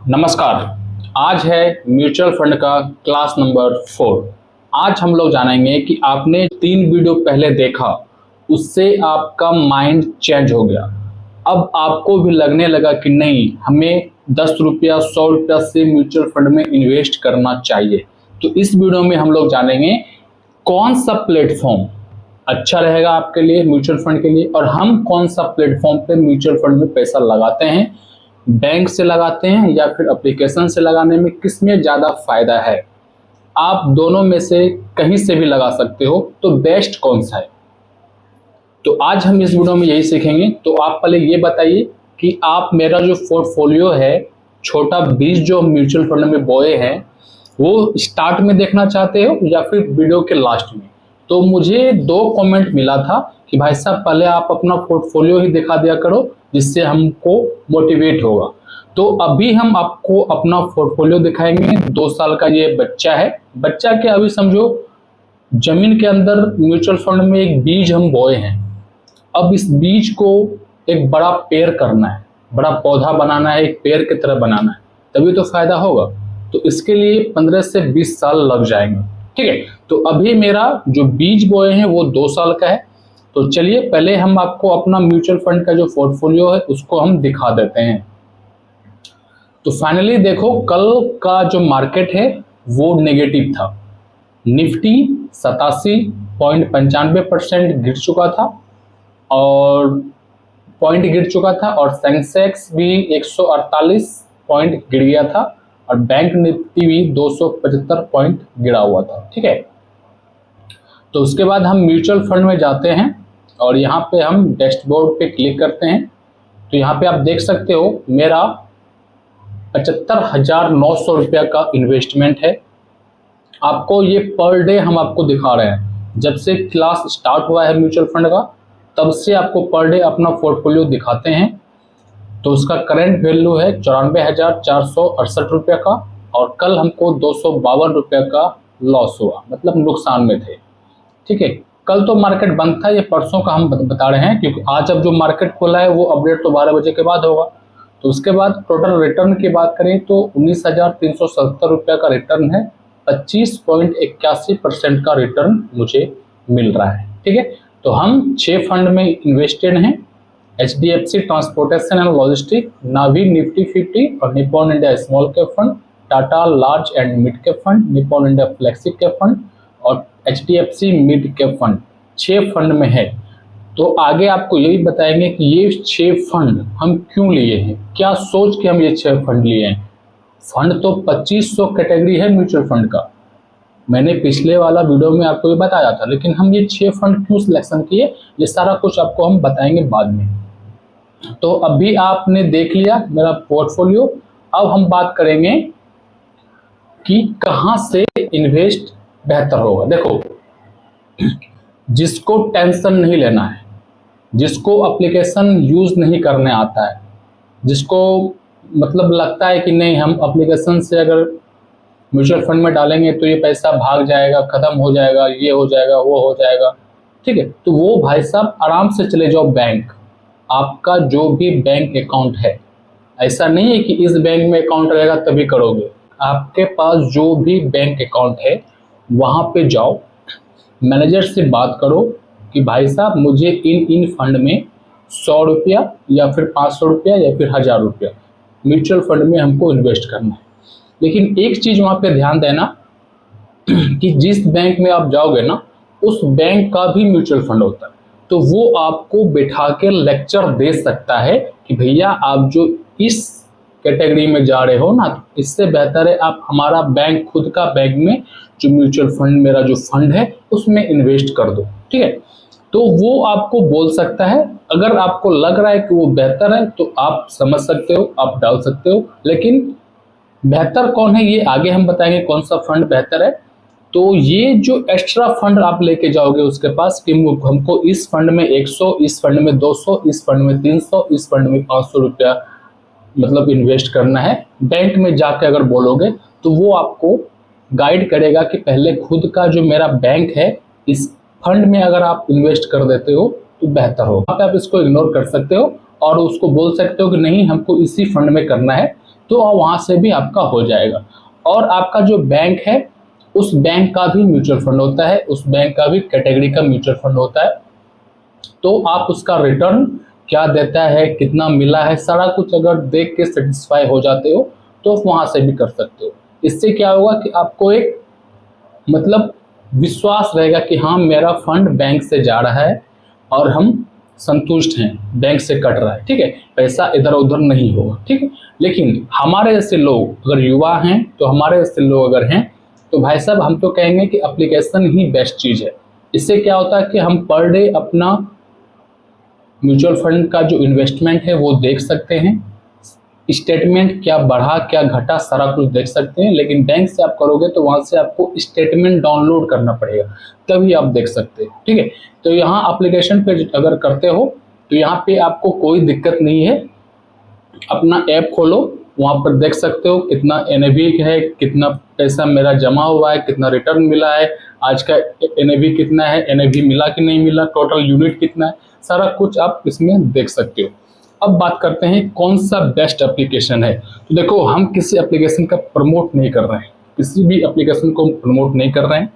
नमस्कार। आज है म्यूचुअल फंड का क्लास नंबर 4। आज हम लोग जानेंगे कि आपने 3 वीडियो पहले देखा, उससे आपका माइंड चेंज हो गया। अब आपको भी लगने लगा कि नहीं, हमें 10 रुपया 100 रुपया से म्यूचुअल फंड में इन्वेस्ट करना चाहिए। तो इस वीडियो में हम लोग जानेंगे कौन सा प्लेटफॉर्म अच्छा रहेगा आपके लिए म्यूचुअल फंड के लिए, और हम कौन सा प्लेटफॉर्म पे म्यूचुअल फंड में पैसा लगाते हैं, बैंक से लगाते हैं या फिर एप्लीकेशन से लगाने में किसमें ज़्यादा फायदा है। आप दोनों में से कहीं से भी लगा सकते हो, तो बेस्ट कौन सा है। तो आज हम इस वीडियो में यही सीखेंगे। तो आप पहले ये बताइए कि आप मेरा जो पोर्टफोलियो है, छोटा बीज जो म्यूचुअल फंड में बोए हैं, वो स्टार्ट में देखना चाहते हो या फिर वीडियो के लास्ट में। तो मुझे 2 कमेंट मिला था कि भाई साहब पहले आप अपना पोर्टफोलियो ही दिखा दिया करो, जिससे हमको मोटिवेट होगा। तो अभी हम आपको अपना पोर्टफोलियो दिखाएंगे। 2 साल का ये बच्चा है। बच्चा के अभी समझो जमीन के अंदर म्यूचुअल फंड में एक बीज हम बोए हैं। अब इस बीज को एक बड़ा पेड़ करना है, बड़ा पौधा बनाना है, एक पेड़ की तरह बनाना है, तभी तो फायदा होगा। तो इसके लिए 15 से 20 साल लग जाएंगे। ठीक है, तो अभी मेरा जो बीज बोए हैं वो 2 साल का है। तो चलिए पहले हम आपको अपना म्यूचुअल फंड का जो पोर्टफोलियो है उसको हम दिखा देते हैं। तो फाइनली देखो, कल का जो मार्केट है वो नेगेटिव था। निफ्टी 87.95% गिर चुका था और पॉइंट गिर चुका था, और सेंसेक्स भी 148 पॉइंट गिर गया था, और बैंक निफ्टी भी 275 पॉइंट गिरा हुआ था। ठीक है, तो उसके बाद हम म्यूचुअल फंड में जाते हैं और यहाँ पे हम डैशबोर्ड पे क्लिक करते हैं। तो यहाँ पे आप देख सकते हो मेरा 75,900 रुपया का इन्वेस्टमेंट है। आपको ये पर डे हम आपको दिखा रहे हैं। जब से क्लास स्टार्ट हुआ है म्यूचुअल फंड का, तब से आपको पर डे अपना पोर्टफोलियो दिखाते हैं। तो उसका करंट वैल्यू है 94,468 रुपये का, और कल हमको 252 रुपये का लॉस हुआ, मतलब नुकसान में थे। ठीक है, कल तो मार्केट बंद था, ये परसों का हम बता रहे हैं, क्योंकि आज अब जो मार्केट खोला है वो अपडेट तो 12 बजे के बाद होगा। तो उसके बाद टोटल रिटर्न की बात करें तो 19,370 रुपये का रिटर्न है। 25.81% का रिटर्न मुझे मिल रहा है। ठीक है, तो हम 6 फंड में इन्वेस्टेड हैं। HDFC transportation and logistic, Navi Nifty 50 और Nippon India small cap fund, Tata large and mid cap fund, Nippon India flexi cap fund और HDFC mid cap fund, 6 fund में है। तो आगे आपको यही बताएंगे कि ये 6 फंड हम क्यों लिए हैं, क्या सोच के हम ये 6 फंड लिए हैं। फंड तो 2500 कैटेगरी है म्यूचुअल फंड का, मैंने पिछले वाला वीडियो में आपको ये बताया था, लेकिन हम ये 6 फंड क्यों सिलेक्शन किए, ये सारा कुछ आपको हम बताएंगे बाद में। तो अभी आपने देख लिया मेरा पोर्टफोलियो। अब हम बात करेंगे कि कहाँ से इन्वेस्ट बेहतर होगा। देखो, जिसको टेंशन नहीं लेना है, जिसको एप्लीकेशन यूज़ नहीं करने आता है, जिसको मतलब लगता है कि नहीं हम एप्लीकेशन से अगर म्यूचुअल फंड में डालेंगे तो ये पैसा भाग जाएगा, ख़त्म हो जाएगा, ये हो जाएगा, वो हो जाएगा। ठीक है, तो वो भाई साहब आराम से चले जाओ बैंक। आपका जो भी बैंक अकाउंट है, ऐसा नहीं है कि इस बैंक में अकाउंट रहेगा तभी करोगे। आपके पास जो भी बैंक अकाउंट है वहाँ पे जाओ, मैनेजर से बात करो कि भाई साहब मुझे इन फंड में 100 रुपया या फिर 500 रुपया या फिर 1000 रुपया म्यूचुअल फंड में हमको इन्वेस्ट करना है। लेकिन एक चीज़ वहाँ पे ध्यान देना कि जिस बैंक में आप जाओगे ना, उस बैंक का भी म्यूचुअल फंड होता है। तो वो आपको बैठा के लेक्चर दे सकता है कि भैया आप जो इस कैटेगरी में जा रहे हो ना, इससे बेहतर है आप हमारा बैंक, खुद का बैंक में जो म्यूचुअल फंड, मेरा जो फंड है उसमें इन्वेस्ट कर दो। ठीक है, तो वो आपको बोल सकता है। अगर आपको लग रहा है कि वो बेहतर है तो आप समझ सकते हो, आप डाल सकते हो। लेकिन बेहतर कौन है ये आगे हम बताएंगे, कौन सा फंड बेहतर है। तो ये जो एक्स्ट्रा फंड आप लेके जाओगे उसके पास कि हमको इस फंड में 100, इस फंड में 200, इस फंड में 300, इस फंड में 500 रुपया मतलब इन्वेस्ट करना है, बैंक में जाके अगर बोलोगे तो वो आपको गाइड करेगा कि पहले खुद का जो मेरा बैंक है इस फंड में अगर आप इन्वेस्ट कर देते हो तो बेहतर हो। आप इसको इग्नोर कर सकते हो और उसको बोल सकते हो कि नहीं हमको इसी फंड में करना है, तो वहाँ से भी आपका हो जाएगा। और आपका जो बैंक है उस बैंक का भी म्यूचुअल फंड होता है, उस बैंक का भी कैटेगरी का म्यूचुअल फंड होता है। तो आप उसका रिटर्न क्या देता है, कितना मिला है, सारा कुछ अगर देख के सेटिस्फाई हो जाते हो तो वहाँ से भी कर सकते हो। इससे क्या होगा कि आपको एक मतलब विश्वास रहेगा कि हाँ मेरा फंड बैंक से जा रहा है और हम संतुष्ट हैं, बैंक से कट रहा है, ठीक है, पैसा इधर उधर नहीं होगा, ठीक है। लेकिन हमारे जैसे लोग अगर युवा हैं, तो हमारे जैसे लोग अगर हैं तो भाई साहब हम तो कहेंगे कि एप्लीकेशन ही बेस्ट चीज़ है। इससे क्या होता है कि हम पर डे अपना म्यूचुअल फंड का जो इन्वेस्टमेंट है वो देख सकते हैं, स्टेटमेंट क्या बढ़ा क्या घटा सारा कुछ देख सकते हैं। लेकिन बैंक से आप करोगे तो वहाँ से आपको स्टेटमेंट डाउनलोड करना पड़ेगा, तभी आप देख सकते हैं, ठीक है। तो यहाँ एप्लीकेशन पे अगर करते हो तो यहाँ पे आपको कोई दिक्कत नहीं है, अपना ऐप खोलो, वहाँ पर देख सकते हो कितना एनएवी है, कितना पैसा मेरा जमा हुआ है, कितना रिटर्न मिला है, आज का एनएवी कितना है, एनएवी मिला कि नहीं मिला, टोटल यूनिट कितना है, सारा कुछ आप इसमें देख सकते हो। अब बात करते हैं कौन सा बेस्ट एप्लीकेशन है। तो देखो हम किसी एप्लीकेशन का प्रमोट नहीं कर रहे हैं, किसी भी एप्लीकेशन को प्रमोट नहीं कर रहे हैं।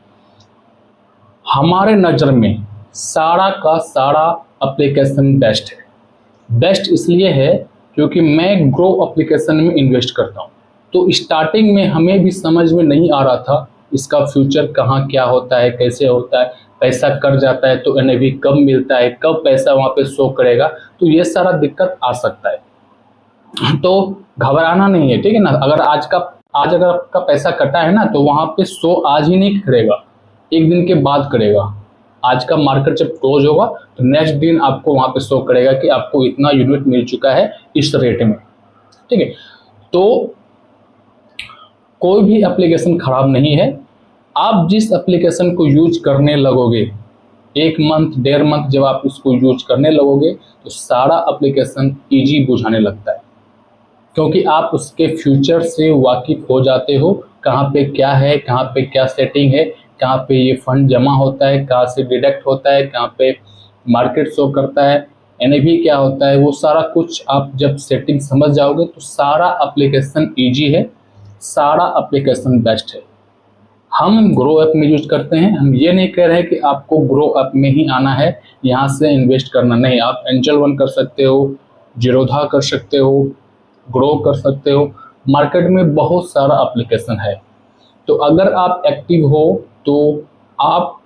हमारे नज़र में सारा का सारा एप्लीकेशन बेस्ट है। बेस्ट इसलिए है क्योंकि मैं ग्रो एप्लीकेशन में इन्वेस्ट करता हूँ। तो स्टार्टिंग में हमें भी समझ में नहीं आ रहा था इसका फ्यूचर कहाँ क्या होता है, कैसे होता है, पैसा कट जाता है तो एनएवी कब मिलता है, कब पैसा वहाँ पे शो करेगा, तो ये सारा दिक्कत आ सकता है। तो घबराना नहीं है, ठीक है ना। अगर आज अगर आपका पैसा कटा है ना तो वहाँ पे शो आज ही नहीं करेगा, एक दिन के बाद करेगा। आज का मार्केट जब क्लोज होगा तो नेक्स्ट दिन आपको वहाँ पे शो करेगा कि आपको इतना यूनिट मिल चुका है इस रेट में, ठीक है। तो कोई भी एप्लीकेशन खराब नहीं है। आप जिस एप्लीकेशन को यूज करने लगोगे, 1 मंथ 1.5 मंथ जब आप उसको यूज करने लगोगे तो सारा एप्लीकेशन ईजी बुझाने लगता है, क्योंकि आप उसके फ्यूचर से वाकिफ हो जाते हो, कहाँ पे क्या है, कहाँ पे क्या सेटिंग है, कहाँ पे ये फंड जमा होता है, कहाँ से डिडक्ट होता है, कहाँ पे मार्केट शो करता है, एनएवी क्या होता है, वो सारा कुछ आप जब सेटिंग समझ जाओगे तो सारा एप्लीकेशन ईजी है, सारा एप्लीकेशन बेस्ट है। हम ग्रो ऐप में यूज करते हैं, हम ये नहीं कह रहे हैं कि आपको ग्रो ऐप में ही आना है, यहाँ से इन्वेस्ट करना नहीं। आप एंजल वन कर सकते हो, जीरोधा कर सकते हो, ग्रो कर सकते हो, मार्केट में बहुत सारा एप्लीकेशन है। तो अगर आप एक्टिव हो तो आप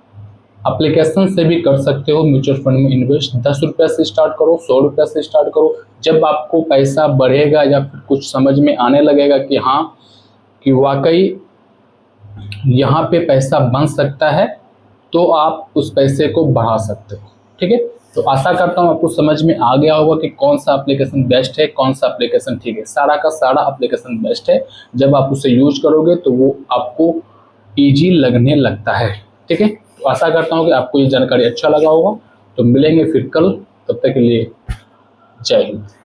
एप्लीकेशन से भी कर सकते हो म्यूचुअल फंड में इन्वेस्ट। 10 रुपये से स्टार्ट करो, 100 रुपये से स्टार्ट करो। जब आपको पैसा बढ़ेगा या फिर कुछ समझ में आने लगेगा कि हाँ कि वाकई यहाँ पे पैसा बन सकता है, तो आप उस पैसे को बढ़ा सकते हो, ठीक है। तो आशा करता हूँ आपको समझ में आ गया होगा कि कौन सा एप्लीकेशन बेस्ट है, कौन सा एप्लीकेशन ठीक है। सारा का सारा एप्लीकेशन बेस्ट है, जब आप उसे यूज करोगे तो वो आपको ईजी लगने लगता है, ठीक है। तो आशा करता हूँ कि आपको ये जानकारी अच्छा लगा होगा। तो मिलेंगे फिर कल, तब तक के लिए जय हिंद।